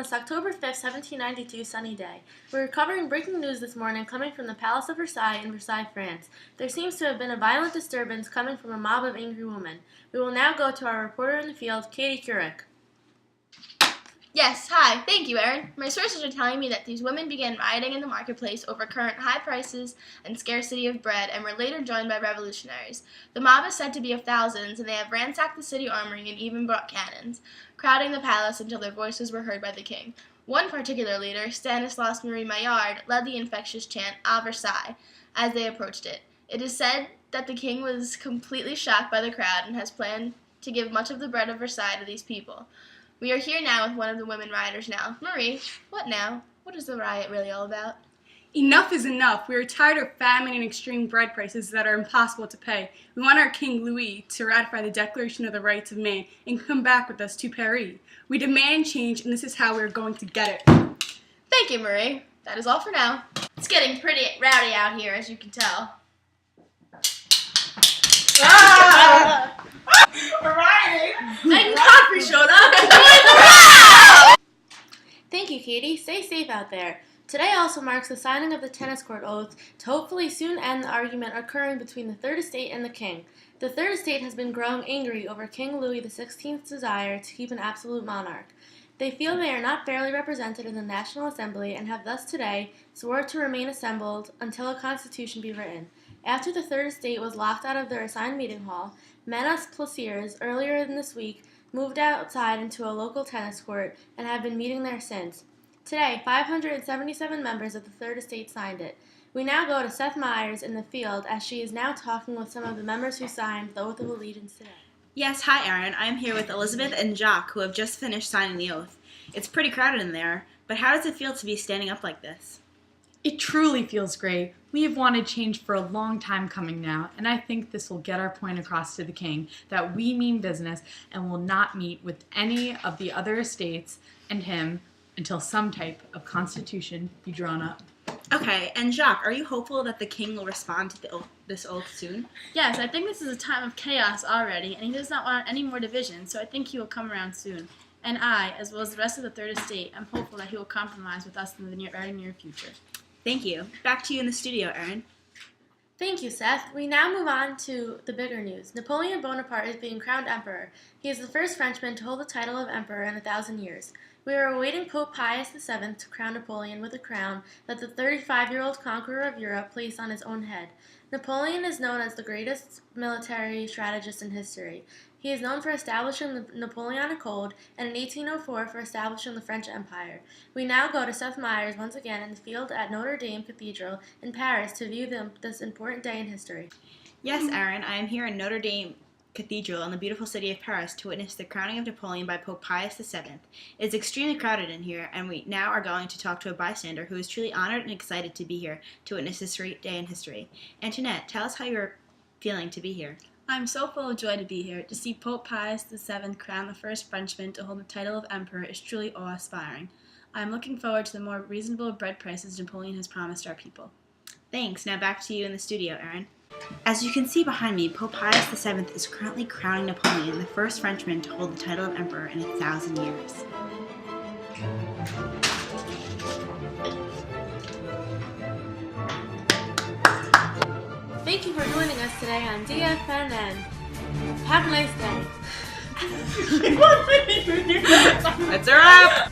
this October 5th, 1792 sunny day. We're covering breaking news this morning coming from the Palace of Versailles in Versailles, France. There seems to have been a violent disturbance coming from a mob of angry women. We will now go to our reporter in the field, Katie Couric. Yes, hi. Thank you, Erin. My sources are telling me that these women began rioting in the marketplace over current high prices and scarcity of bread and were later joined by revolutionaries. The mob is said to be of thousands, and they have ransacked the city armory and even brought cannons, crowding the palace until their voices were heard by the king. One particular leader, Stanislas Marie Maillard, led the infectious chant, "À Versailles," as they approached it. It is said that the king was completely shocked by the crowd and has planned to give much of the bread of Versailles to these people. We are here now with one of the women rioters now. Marie, what now? What is the riot really all about? Enough is enough. We are tired of famine and extreme bread prices that are impossible to pay. We want our King Louis to ratify the Declaration of the Rights of Man and come back with us to Paris. We demand change, and this is how we are going to get it. Thank you, Marie. That is all for now. It's getting pretty rowdy out here, as you can tell. We're rioting! And Godfrey showed up and joined the row! Thank you, Katie. Stay safe out there. Today also marks the signing of the tennis court oath to hopefully soon end the argument occurring between the Third Estate and the King. The Third Estate has been growing angry over King Louis XVI's desire to keep an absolute monarch. They feel they are not fairly represented in the National Assembly and have thus today sworn to remain assembled until a constitution be written. After the Third Estate was locked out of their assigned meeting hall, Manas Plaisirs earlier in this week moved outside into a local tennis court and have been meeting there since. Today, 577 members of the Third Estate signed it. We now go to Seth Meyers in the field as she is now talking with some of the members who signed the Oath of Allegiance today. Yes, hi Erin. I'm here with Elizabeth and Jacques, who have just finished signing the oath. It's pretty crowded in there, but how does it feel to be standing up like this? It truly feels great. We have wanted change for a long time coming now, and I think this will get our point across to the king that we mean business and will not meet with any of the other estates and him until some type of constitution be drawn up. Okay, and Jacques, are you hopeful that the king will respond to this oath soon? Yes, I think this is a time of chaos already, and he does not want any more division, so I think he will come around soon. And I, as well as the rest of the Third Estate, am hopeful that he will compromise with us in the very near future. Thank you. Back to you in the studio, Erin. Thank you, Seth. We now move on to the bigger news. Napoleon Bonaparte is being crowned emperor. He is the first Frenchman to hold the title of emperor in 1,000 years. We are awaiting Pope Pius VII to crown Napoleon with a crown that the 35-year-old conqueror of Europe placed on his own head. Napoleon is known as the greatest military strategist in history. He is known for establishing the Napoleonic Code and in 1804 for establishing the French Empire. We now go to Seth Meyers once again in the field at Notre Dame Cathedral in Paris to view this important day in history. Yes, Erin, I am here in Notre Dame Cathedral in the beautiful city of Paris to witness the crowning of Napoleon by Pope Pius VII. It is extremely crowded in here, and we now are going to talk to a bystander who is truly honored and excited to be here to witness this great day in history. Antoinette, tell us how you're feeling to be here. I'm so full of joy to be here. To see Pope Pius VII crown the first Frenchman to hold the title of emperor is truly awe-inspiring. I'm looking forward to the more reasonable bread prices Napoleon has promised our people. Thanks. Now back to you in the studio, Erin. As you can see behind me, Pope Pius VII is currently crowning Napoleon the first Frenchman to hold the title of emperor in 1,000 years. Thank you for joining us today on DFNN. Have a nice day. That's a wrap!